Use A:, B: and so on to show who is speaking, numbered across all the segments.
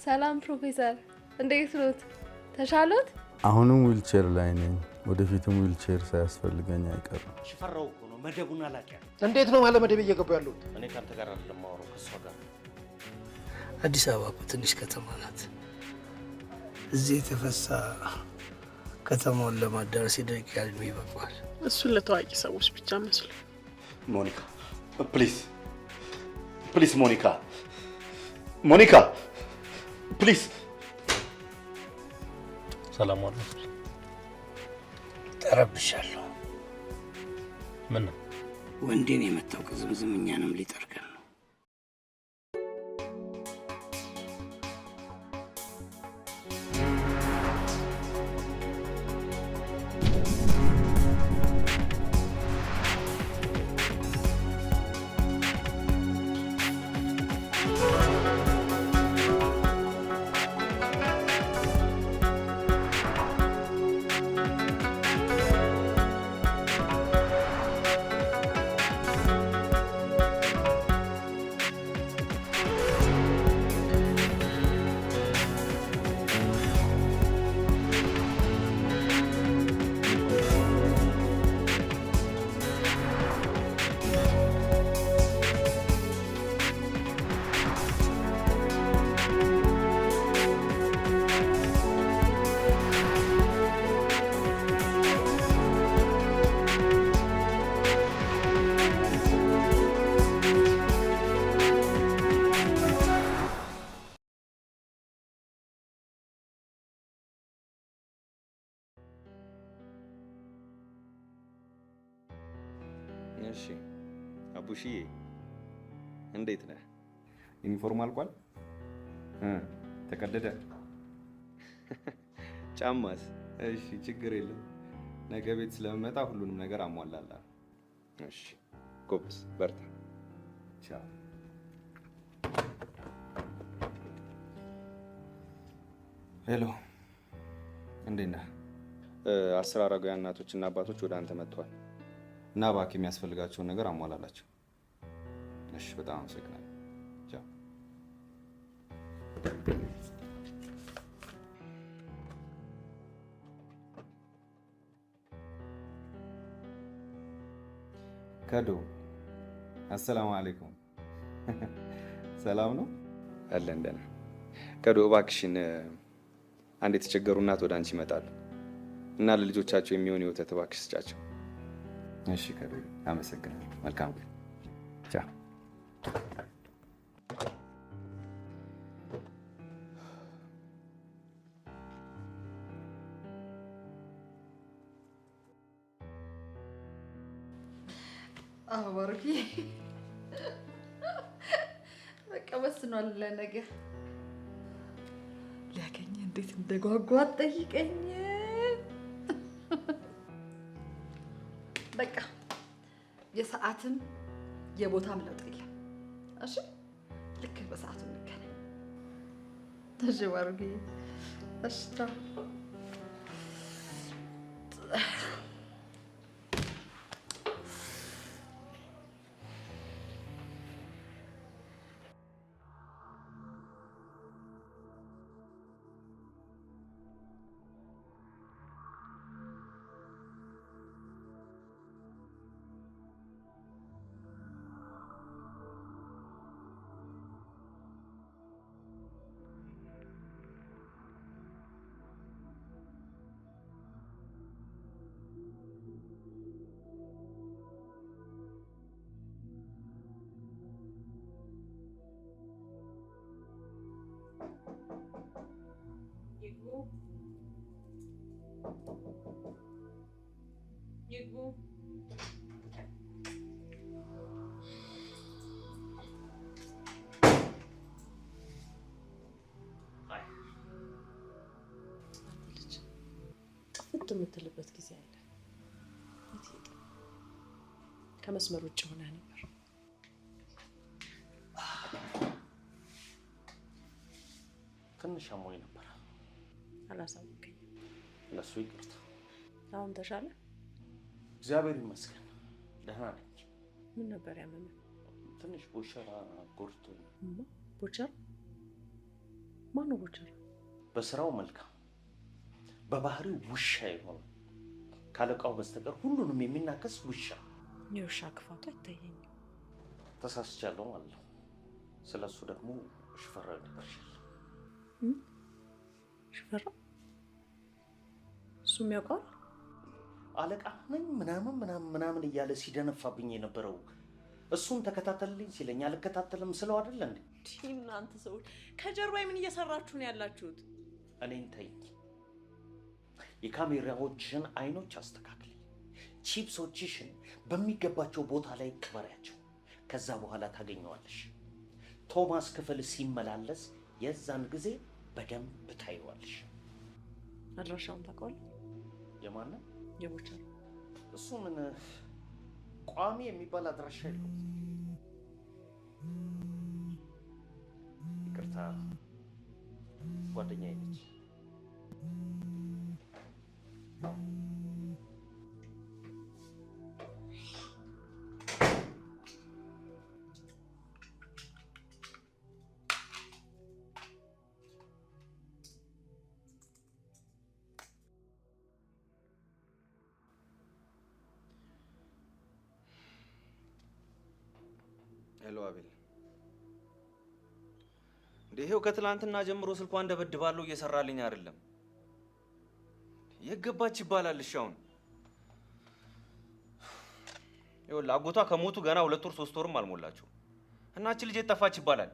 A: ሰላም ፕሮፌሰር፣ እንዴት ኖት? ተሻሎት?
B: አሁንም ዊልቸር ላይ ነኝ። ወደፊትም ዊልቸር ሳያስፈልገኝ አይቀርም።
C: ሽፈራው እኮ ነው መደቡን አላውቅም።
D: እንዴት ነው ማለት መደብ እየገቡ ያሉት?
C: እኔ ካንተ ጋር አይደለም የማወራው ከሷ ጋር።
E: አዲስ አበባ እኮ ትንሽ ከተማ ናት። እዚህ የተፈሳ ከተማውን ለማዳረስ የደቂቃ ዕድሜ ይበቃል።
F: እሱን ለታዋቂ ሰዎች ብቻ መስሎ።
C: ሞኒካ ፕሊዝ ፕሊዝ፣ ሞኒካ ፕሊዝ።
G: ሰላም አለይኩም።
E: ተረብሻለሁ።
G: ምን ነው?
E: ወንዴን የመታው ቅዝምዝም እኛንም ሊጠርገን ነው።
H: እሺ አቡሽዬ እንዴት ነህ? ዩኒፎርም አልቋል? ተቀደደ? ጫማስ? እሺ ችግር የለም። ነገ ቤት ስለምመጣ ሁሉንም ነገር አሟላለሁ። እሺ ጎበዝ፣ በርታ። ቻው። ሄሎ፣ እንዴት ነህ? 10 አረጋውያን እናቶችና አባቶች ወደ አንተ መጥተዋል እና እባክህ የሚያስፈልጋቸውን ነገር አሟላላቸው። እሺ፣ በጣም አመሰግናለሁ። ቻው። ከዶ አሰላሙ አለይኩም። ሰላም ነው አለን። ደህና ከዶ፣ እባክሽን አንድ የተቸገሩ እናት ወደ አንቺ ይመጣሉ እና ለልጆቻቸው የሚሆን የወተት እባክሽ ስጫቸው። እሺ ከዶ፣ አመሰግናለሁ። መልካም ቀን። ቻው።
A: አባርኪ በቃ ወስኗል። ለነገ ሊያገኝ እንዴት እንደጓጓ ጠይቀኝ። በቃ የሰዓትም የቦታም ለውጥ የለም። እሺ ልክ በሰዓቱ እንገናኝ። እሺ ባርኪ። እሺ ቻው።
F: የምትልበት ጊዜ አለ። ከመስመር ውጭ ሆነ ነበር።
C: ትንሽ አሞኝ ነበር።
F: አላሳወቀኝም።
C: ለሱ ይቅርታ።
F: አሁን ተሻለ?
C: እግዚአብሔር ይመስገን ደህና ነኝ።
F: ምን ነበር ያመመኝ?
C: ትንሽ ቦቸራ ጎርቶኝ።
F: ቦቸራ? ማን ነው ቦቸራ?
C: በስራው መልካም፣ በባህሪው ውሻ የሆነ ካለቃው በስተቀር ሁሉንም የሚናከስ ውሻ።
F: የውሻ ክፋቱ አይታየኝም።
C: ተሳስቻለሁ ማለት ነው። ስለሱ ደግሞ ሽፈራው ይነግርሻል።
F: ሽፈራው እሱም ያውቃል።
C: አለቃ ነኝ ምናምን እያለ ሲደነፋብኝ የነበረው እሱን ተከታተልልኝ ሲለኝ አልከታተልም ስለው አይደል እንዴ?
F: እናንተ ሰዎች ከጀርባ ምን እየሰራችሁ ነው ያላችሁት?
C: እኔን ተይኝ። የካሜራዎችሽን አይኖች አስተካክል። ቺፕሶችሽን በሚገባቸው ቦታ ላይ ቅበሪያቸው። ከዛ በኋላ ታገኘዋለሽ። ቶማስ ክፍል ሲመላለስ የዛን ጊዜ በደንብ ታይዋለሽ።
F: አድራሻውን ታውቀዋለህ?
C: የማንን?
F: የቦቸራ።
C: እሱ ምን ቋሚ የሚባል አድራሻ የለውም። ይቅርታ ጓደኛዬ ነች።
H: ሄሎ አቤል፣ ይሄው ከትላንትና ጀምሮ ስልኳን ደበድባለሁ፣ እየሰራልኝ አይደለም። የገባች ይባላል። እሺ አሁን ይኸውልህ አጎቷ ከሞቱ ገና 2 ወር 3 ወርም አልሞላቸው እና እቺ ልጅ ጠፋች ይባላል።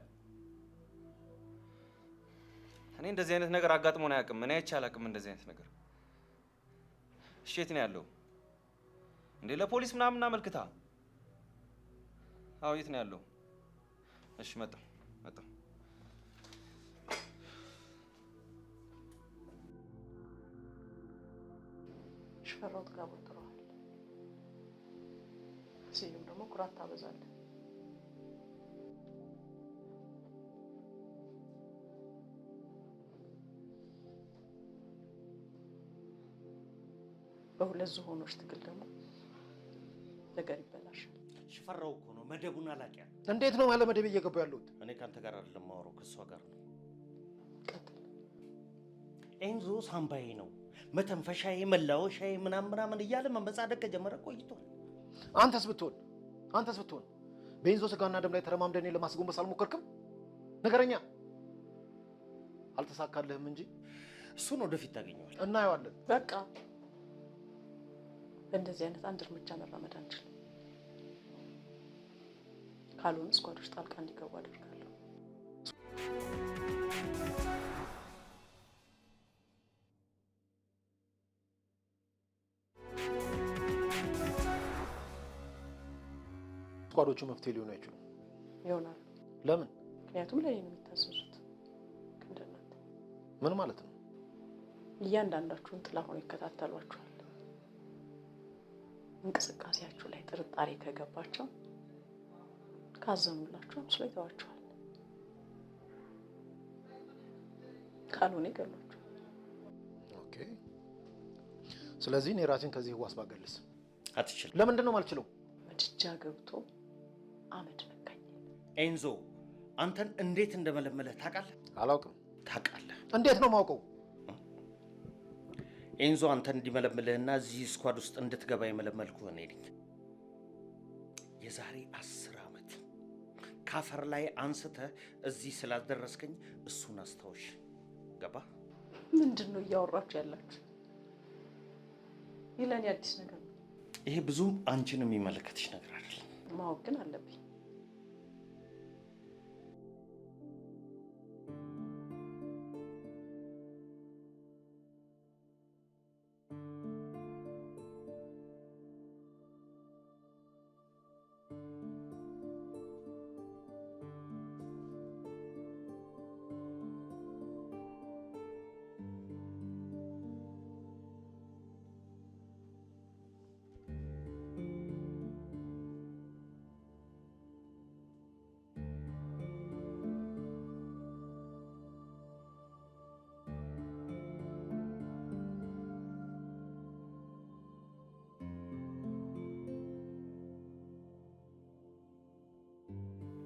H: እኔ እንደዚህ አይነት ነገር አጋጥሞን አያውቅም። እኔ አይቼ አላውቅም እንደዚህ አይነት ነገር። እሺ የት ነው ያለው እንዴ? ለፖሊስ ምናምን አመልክታ? አዎ የት ነው ያለው? እሺ መጣሁ።
F: ሽፈራው ጋር ወጥቷል። ሲሉም ደግሞ ኩራት ታበዛለህ። በሁለት ዝሆኖች ትግል ደግሞ ነገር ይበላሻል።
C: ሽፈራው እኮ ነው መደቡን አላቂያ።
D: እንዴት ነው ማለት መደብ እየገቡ ያሉት?
C: እኔ ካንተ ጋር አይደለም ማወራው፣ ከሷ ጋር ነው።
F: ቀጥል።
C: ኤንዞ ሳምባዬ ነው መተንፈሻዬ፣ መላወሻዬ ምናምን እያለ መመጻደቅ ከጀመረ ቆይቷል።
D: አንተስ ብትሆን በኤንዞ ስጋና ደም ላይ ተረማምደኔ ለማስጎንበስ አልሞከርክም? ነገረኛ አልተሳካልህም እንጂ
C: እሱን ወደፊት ታገኘዋል።
D: እናየዋለን።
F: በቃ እንደዚህ አይነት አንድ እርምጃ መራመድ አንችልም። ካልሆነ ስኳዶች ጣልቃ እንዲገቡ አደርጋለሁ።
D: ስኳዶቹ መፍትሄ ሊሆኑ አይችሉም።
F: ይሆናሉ።
D: ለምን?
F: ምክንያቱም ለእኔ ነው የሚታዘዙት። እንደናንተ
D: ምን ማለት ነው?
F: እያንዳንዳችሁን ጥላ ሆነው ይከታተሏችኋል። እንቅስቃሴያችሁ ላይ ጥርጣሬ ከገባቸው ካዘኑላችሁ አምስሎ ይተዋችኋል። ካልሆነ ይገሏችኋል።
D: ኦኬ። ስለዚህ እኔ ራሴን ከዚህ ዋስ ባገልስ
C: አትችልም።
D: ለምንድን ነው የማልችለው?
F: ምድጃ ገብቶ አመድ ነካኝ።
C: ኤንዞ አንተን እንዴት እንደመለመለህ ታውቃለህ?
D: አላውቅም።
C: ታውቃለህ?
D: እንዴት ነው የማውቀው?
C: ኤንዞ አንተን እንዲመለምልህና እዚህ ስኳድ ውስጥ እንድትገባ የመለመልኩህ እኔ ነኝ። የዛሬ 10 ዓመት ካፈር ላይ አንስተህ እዚህ ስላልደረስከኝ እሱን አስታውሽ። ገባ?
F: ምንድን ነው እያወራችሁ ያላችሁ? ይህ ለእኔ አዲስ ነገር ነው።
C: ይሄ ብዙም አንቺን የሚመለከትሽ ነገር አይደለም።
F: ማወቅ ግን አለብኝ።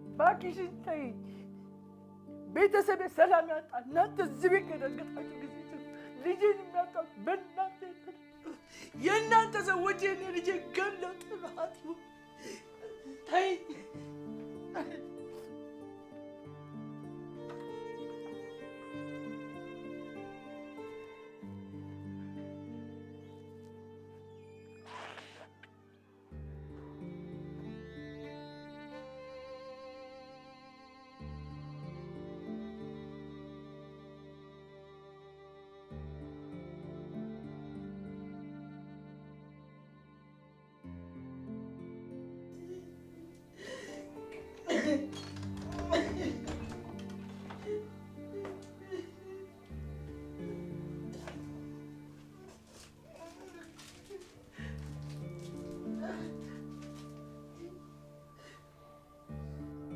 I: እባክሽ ተይኝ፣
F: ቤተሰብ ሰላም ያጣ እናንተ እዚህ ቤት ከደንገጣችሁ ጊዜ ልጄን የሚያጣ በእናንተ የእናንተ ሰዎች የኔ ልጄ ገለው ጥሏት ታይ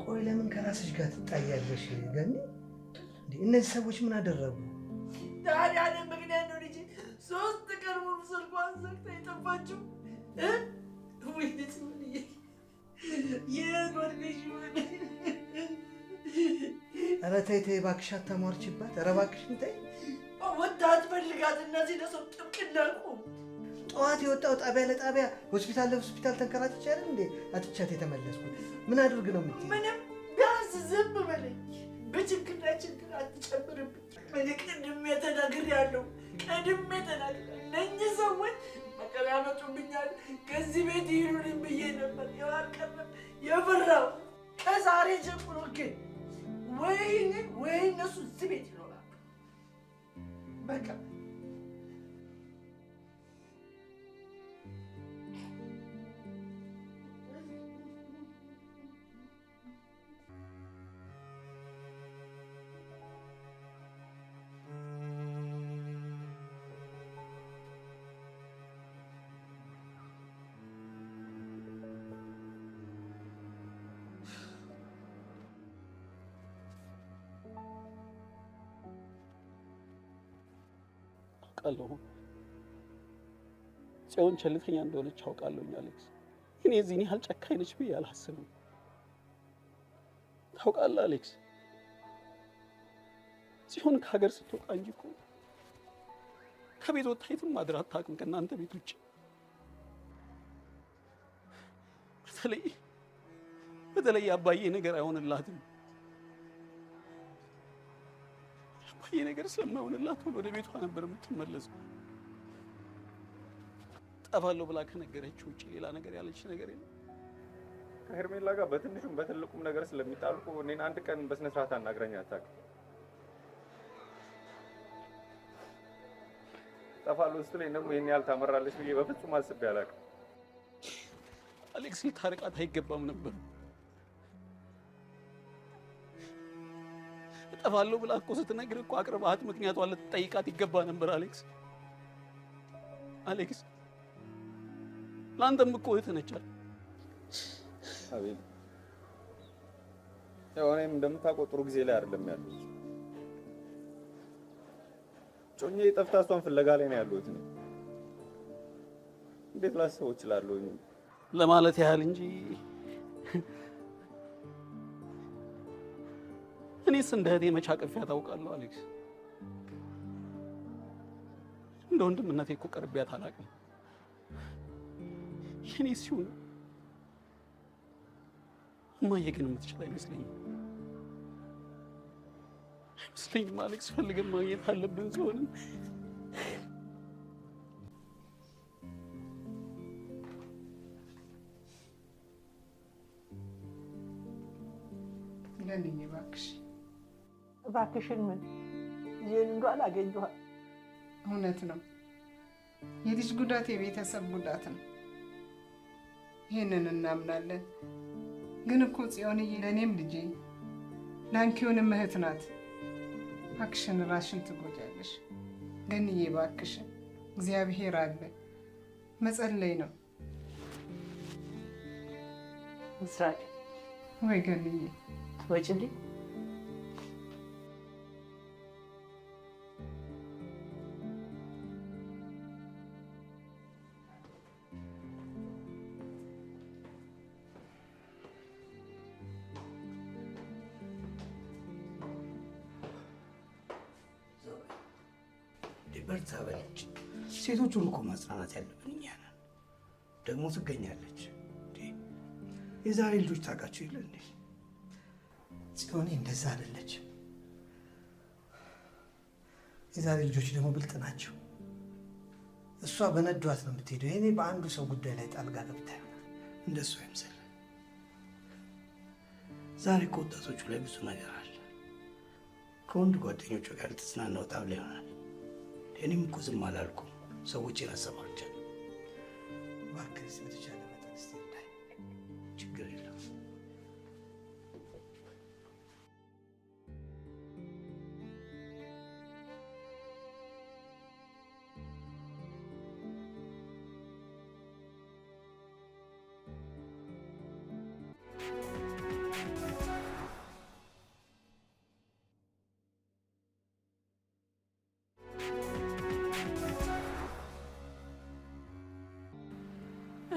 I: ቆይ ለምን ከራስሽ ጋር ትጣያለሽ ገኒ? እነዚህ ሰዎች ምን አደረጉ?
F: ታዲያ ምክንያት ነው ልጄ 3 ቀን ሙሉ ስልኳን ዘግታ የጠፋችው። ወይኔት ምን የጎርቤሽ
I: ኧረ ተይ ተይ እባክሽ አታሟርችባት። ኧረ እባክሽን ተይ።
F: ወጣት ፈልጋት እነዚህ ለሰው ጥብቅና ቆም
I: ጠዋት የወጣው ጣቢያ ለጣቢያ ሆስፒታል ለሆስፒታል ተንከራትቼ አይደል እንዴ አትቻት የተመለስኩት? ምን አድርግ ነው የምትይኝ?
F: ምንም ቢያንስ ዝም በለኝ። በችግር ላይ ችግር አትጨምርብኝ። እኔ ቀድሜ ተናግሬያለሁ። እነኝህ ሰዎች መቀር ያመጡብኛል። ከዚህ ቤት ይሉልኝ ብዬ ነበር የዋልቀረም የፈራው። ከዛሬ ጀምሮ ግን ወይ እነሱ እዚህ ቤት ይኖራሉ። በቃ
J: አውቃለሁ ጽዮን ቸልተኛ እንደሆነች አውቃለሁኝ አሌክስ። እኔ እዚህ ያህል ጨካኝ ነች ብዬ አላስብም። ታውቃለህ አሌክስ፣ ጽዮን ከሀገር ስትወጣ እንጂ እኮ ከቤት ወጥታ የትም ማድር አታውቅም ከእናንተ ቤት ውጭ። በተለይ አባዬ ነገር አይሆንላትም። አባዬ ነገር ስለማይሆንላት ወደ ቤቷ ነበር የምትመለሰው። ጠፋለሁ ብላ ከነገረች ውጭ ሌላ ነገር ያለች ነገር የለም።
H: ከሄርሜላ ጋር በትንሹም በትልቁም ነገር ስለሚጣልቁ እኔን አንድ ቀን በስነ ስርዓት አናግረኝ አታውቅም። ጠፋለሁ ስትለኝ ደግሞ ይሄን ያህል ታመራለች ብዬ በፍጹም አስቤ አላውቅም።
J: አሌክስ ልታርቃት አይገባም ነበር። እጠፋለሁ ብላ እኮ ስትነግርህ እኮ አቅርበሃት ምክንያቷን ልትጠይቃት ይገባ ነበር አሌክስ። አሌክስ ለአንተም እኮ እህትህ ነች።
H: አቤል ያው እኔም እንደምታውቀው ጥሩ ጊዜ ላይ አይደለም ያለሁት። ጮኜ ጠፍታ እሷን ፍለጋ ላይ ነው ያለሁት። እንዴት ላስበው እችላለሁ
J: ለማለት ያህል እንጂ እኔስ እንደ እህቴ መቼ አቅፌያት አውቃለሁ አሌክስ። እንደ ወንድምነቴ እኮ ቀርቤያት አላውቅም። የኔ ሲሆን እማዬ ግን የምትችል አይመስለኝም አሌክስ። ፈልገን ማግኘት አለብን ሲሆንም
I: ለኔ
F: እባክሽን ምን ይሄን እንዶ አላገኘኋት።
K: እውነት ነው የልጅ ጉዳት የቤተሰብ ጉዳት ነው። ይሄንን እናምናለን። ግን እኮ ጽዮንዬ ለኔም ልጄ ላንቺውንም እህት ናት። እባክሽን ራስሽን ትጎጃለሽ። ገንዬ እባክሽን እግዚአብሔር አለ መጸለይ ነው።
F: ምስራቅ
K: ወይ ገንዬ
F: ወጭልኝ
E: በርታ በለች። ሴቶቹን እኮ ማጽናናት ያለብን እኛ ነን። ደግሞ ትገኛለች። የዛሬ ልጆች ታውቃቸው የለ እንዴ?
I: ጽዮኔ እንደዛ አይደለች። የዛሬ ልጆች ደግሞ ብልጥ ናቸው። እሷ በነዷት ነው የምትሄደው። እኔ በአንዱ ሰው ጉዳይ ላይ ጣልቃ ገብታ ይሆናል።
E: እንደሱ አይምሰል። ዛሬ እኮ ወጣቶቹ ላይ ብዙ ነገር አለ። ከወንድ ጓደኞቹ ጋር ልትዝናና ወጣ ብላ ይሆናል። እኔም እኮ ዝም አላልኩም። ሰዎችን አሰማርቻለሁ።
I: እባክህ በተቻለ መጠን እስኪ እንዳይ።
E: ችግር የለም።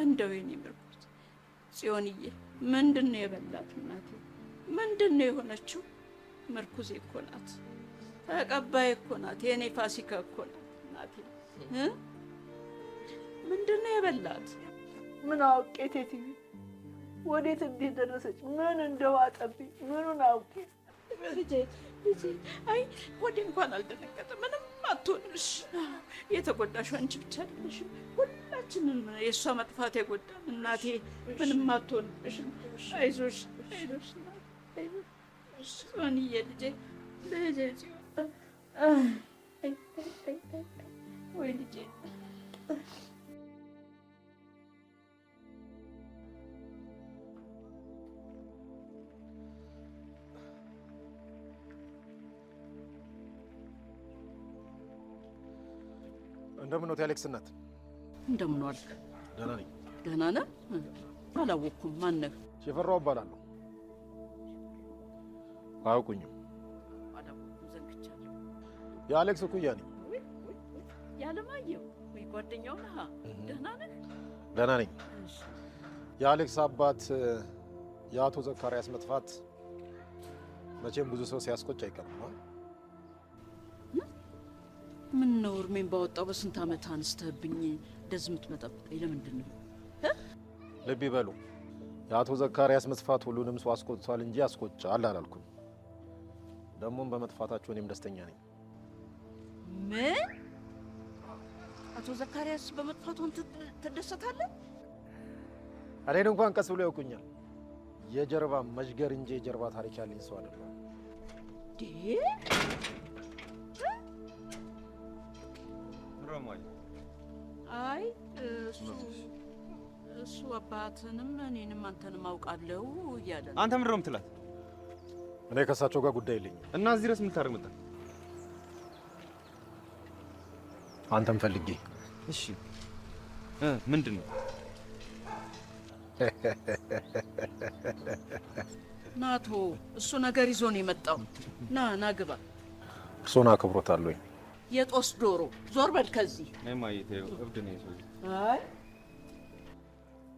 L: እንደው የኔ ምርኩዝ ጽዮንዬ፣ ምንድን ነው የበላት? እናቴ ምንድን ነው የሆነችው? ምርኩዜ እኮ ናት፣ ተቀባይ እኮ ናት፣ የኔ ፋሲካ እኮ ናት እናቴ። ምንድን ነው የበላት?
F: ምን አውቄ ቴትዬ፣ ወዴት እንዴት ደረሰች? ምን እንደዋጠብኝ ምኑን አውቄ?
L: ልጄ አይ ወዴ እንኳን አልደነገጠ። ምንም አትሆንሽ። የተጎዳሽው አንቺ ብቻ አይደለሽም፣ ሁላችንም የእሷ መጥፋት የጎዳን እናቴ። ምንም አትሆንሽም። አይዞሽ አይዞሽ አይዞሽ ጽዮንዬ፣ ልጄ ጽዮን፣ ወይ ልጄ።
D: እንደምን ነው የአሌክስ እናት?
L: እንደምን ዋልክ?
D: ደህና ነኝ።
L: ደህና ነህ? አላወቅኩም። ማን ነህ?
D: ሽፈራው እባላለሁ። አያውቁኝም?
L: አላወቅኩም፣ ዘንግቻለሁ።
D: የአሌክስ እኩያ ነኝ።
L: ያለማየሁ ወይ ጓደኛው ነህ? ደህና ነህ?
D: ደህና ነኝ። የአሌክስ አባት የአቶ ዘካርያስ መጥፋት መቼም ብዙ ሰው ሲያስቆጭ አይቀርም።
L: ምን ነው እርሜን ባወጣው በስንት ዓመት አንስተህብኝ እንደዚህ የምትመጣብኝ ለምንድን ነው?
D: ልብ ይበሉ፣ የአቶ ዘካርያስ መጥፋት ሁሉንም ሰው አስቆጥቷል እንጂ አስቆጫል አላልኩም። ደግሞም በመጥፋታቸው እኔም ደስተኛ ነኝ።
L: ምን? አቶ ዘካርያስ በመጥፋቱን ትደሰታለህ?
D: እኔን እንኳን ቀስ ብሎ ያውቁኛል። የጀርባ መዥገር እንጂ የጀርባ ታሪክ ያለኝ ሰው አይደለም።
L: አይ እሱ አባትንም እኔንም አንተንም አውቃለሁ እያለ ነው።
H: አንተ ምንድን ነው የምትላት?
D: እኔ ከእሳቸው ጋር ጉዳይ የለኝም።
H: እና እዚህ ድረስ ምን ታደርግ መጣ?
D: አንተም ፈልጌ።
H: እሺ ምንድን ነው?
L: ናቶ እሱ ነገር ይዞ ነው የመጣው። ና ግባ።
D: እርሶን አክብሮታለሁ።
L: የጦስ ዶሮ ዞር በል ከዚህ።
H: ማየቴው እብድ ነው ይዞ።
L: አይ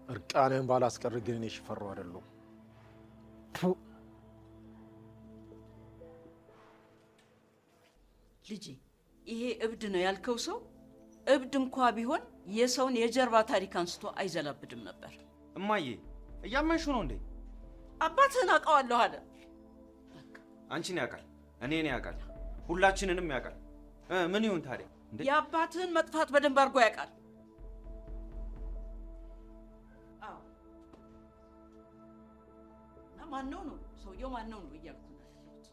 D: እርቃንህን ባላስቀር ግን እኔ ሽፈራው አይደለሁም።
L: ልጄ፣ ይሄ እብድ ነው ያልከው ሰው እብድ እንኳ ቢሆን የሰውን የጀርባ ታሪክ አንስቶ አይዘላብድም ነበር።
H: እማዬ እያመንሹ ነው እንዴ?
L: አባትህን አውቀዋለሁ አለ።
H: አንቺን ያውቃል፣ እኔን ያውቃል፣ ሁላችንንም ያውቃል። ምን ይሁን ታዲያ?
L: የአባትህን መጥፋት በደንብ አድርጎ ያውቃል። አዎ። እና ማነው ነው ሰውየው? ማነው ነው እያልኩ ነው ያለሁት።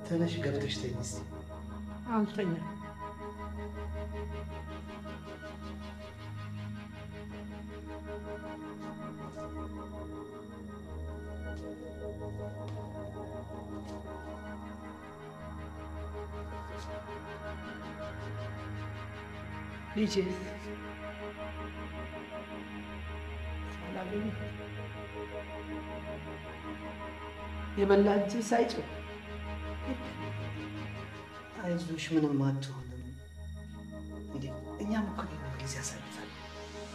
I: ተነሽ ገብተሽ ተኝ እስኪ።
F: አልተኛም። ልጄ የበላ እጅ ሳይጭው
I: አይዞሽ፣ ምንም አትሆንም። እንዴ እኛም እኮ ጊዜ ያሳልፋል።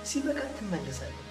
I: ሲበቃ ትመለሳለች።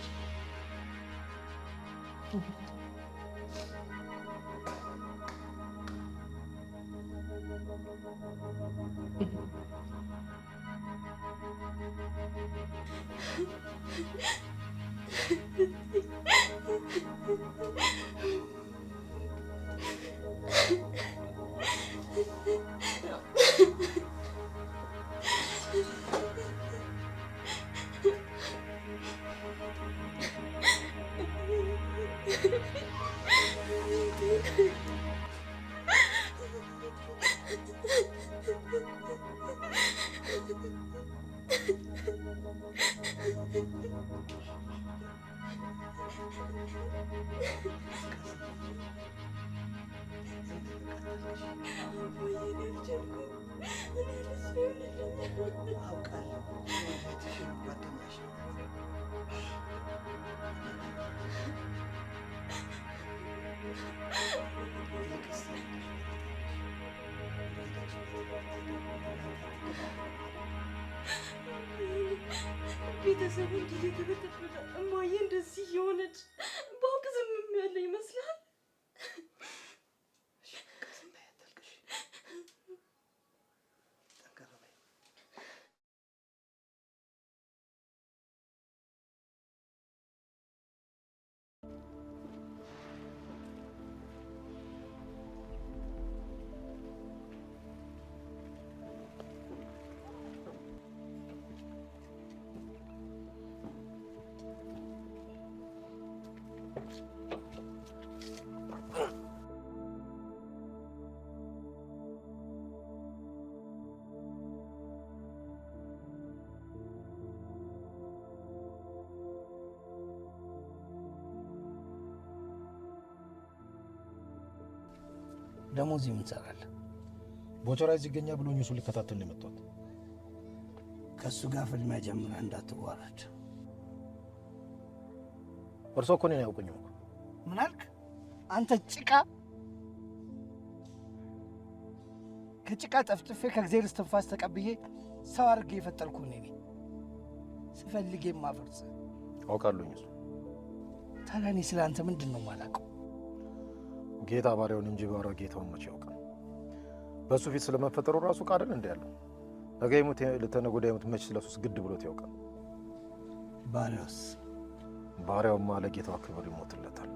F: ቤተሰቡ እንዲህ እየተበጠበጠ እማዬ እንደዚህ እየሆነች ባውቅ ዝም ያለ ይመስላል።
E: ደግሞ እዚህ ምን ትሰራለህ?
D: ቦቸራ እዚህ ይገኛል ብሎኝ እሱን ልከታተል ነው የመጣሁት።
E: ከእሱ ጋር ፍልሚያ ጀምረህ እንዳትዋረድ።
D: እርስዎ እኮ እኔን አያውቁኝም እኮ።
E: ምን አልክ አንተ ጭቃ? ከጭቃ ጠፍጥፌ ከእግዚአብሔር እስትንፋስ ተቀብዬ ሰው አድርጌ የፈጠርኩህ እኔ ነኝ። ስፈልግ የማፈርስ
D: አውቃለሁኝ። እሱ
E: ታዲያ እኔ ስለ አንተ ምንድን ነው የማላውቀው?
D: ጌታ ባሪያውን እንጂ ባሪያው ጌታውን መቼ ያውቃል? በእሱ ፊት ስለመፈጠሩ ራሱ ቃል እንደ ያለው ነገ ይሙት ለተነገ ወዲያ ይሙት መቼ ስለሱስ ግድ ብሎት ያውቃል?
E: ባሪያውስ?
D: ባሪያውማ ለጌታው ክብር ይሞትለታል።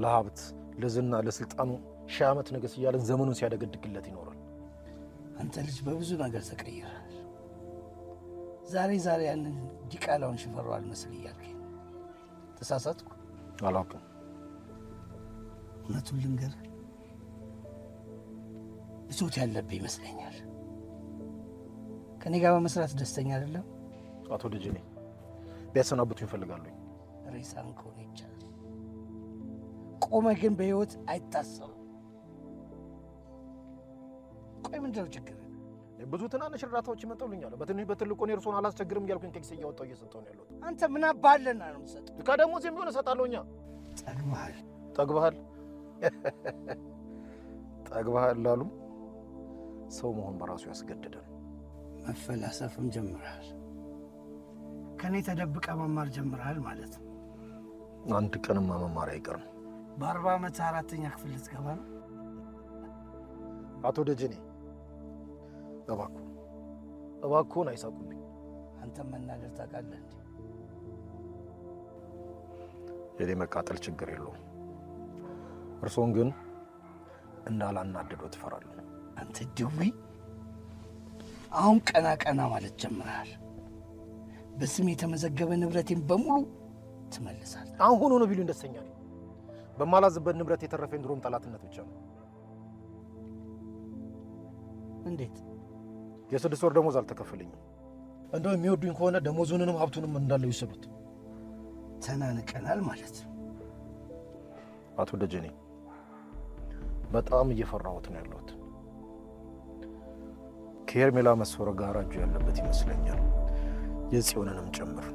D: ለሀብት ለዝና ለስልጣኑ ሺህ ዓመት ነገስ እያለን ዘመኑን ሲያደገድግለት ይኖራል።
E: አንተ ልጅ በብዙ ነገር ተቀይረሃል። ዛሬ ያንን ዲቃላውን ሽፈራው አልመስል እያልከኝ ተሳሳትኩ?
D: አላውቅም።
E: እውነቱን ልንገርህ ብሶት ያለብህ ይመስለኛል። ከኔ ጋር በመስራት ደስተኛ አይደለም።
D: አቶ ደጀኔ ቢያሰናብቱኝ እፈልጋለሁ።
E: ሬሳን ከሆነ ይቻላል፣ ቆመ ግን በህይወት አይታሰብም። ቆይ ምንድን ነው ችግር?
D: ብዙ ትናንሽ እርዳታዎች ይመጣሉኛል። በትንሽ በትልቁ እኔ እርሶን አላስቸግርም እያልኩኝ ከኪሴ እያወጣሁ እየሰጠሁ ነው ያለሁት።
E: አንተ ምን አባለና ነው የምትሰጠው?
D: ከደሞዜም ቢሆን እሰጣለሁኛ። ጠግበሃል ጠግበሃል ላሉ ሰው መሆን በራሱ ያስገድዳል።
E: መፈላሰፍም ጀምረሃል። ከኔ ተደብቀ መማር ጀምረሃል ማለት ነው።
D: አንድ ቀንማ መማር አይቀርም።
E: በ40 ዓመት 4ኛ ክፍል ልትገባ ነው?
D: አቶ ደጀኔ እባክዎን አይሳቁብኝ።
E: አንተም መናገር ታውቃለህ እንዴ?
D: የኔ መቃጠል ችግር የለውም። እርሶን ግን እንዳላናደደው ትፈራለሁ።
E: አንተ ድዊ አሁን ቀና ማለት ጀምረሃል። በስም የተመዘገበ ንብረቴን በሙሉ ትመልሳለህ።
D: አሁን ሆኖ ቢሉኝ ደስተኛ ነኝ። በማላዝበት ንብረት የተረፈኝ ድሮም ጠላትነት ብቻ ነው።
E: እንዴት?
D: የ6 ወር ደሞዝ አልተከፈለኝም። እንደው የሚወዱኝ ከሆነ ደሞዙንንም ሀብቱንም እንዳለው ይሰጡት።
E: ተናንቀናል ማለት ነው።
D: አቶ ደጀኔ በጣም እየፈራሁት ነው ያለሁት። ከሄርሜላ መስፈረ ጋር እጁ ያለበት ይመስለኛል። የጽዮንንም ጭምር።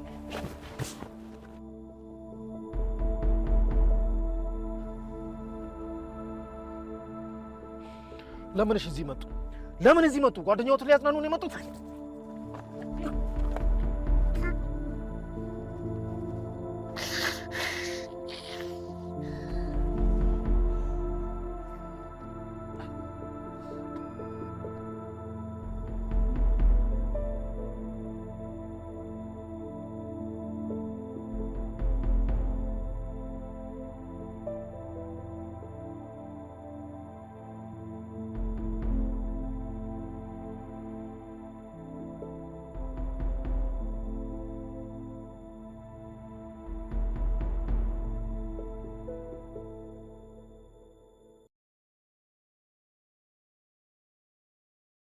D: ለምንሽ እዚህ መጡ? ለምን እዚህ መጡ? ጓደኛዎትን ሊያጽናኑ ነው የመጡት?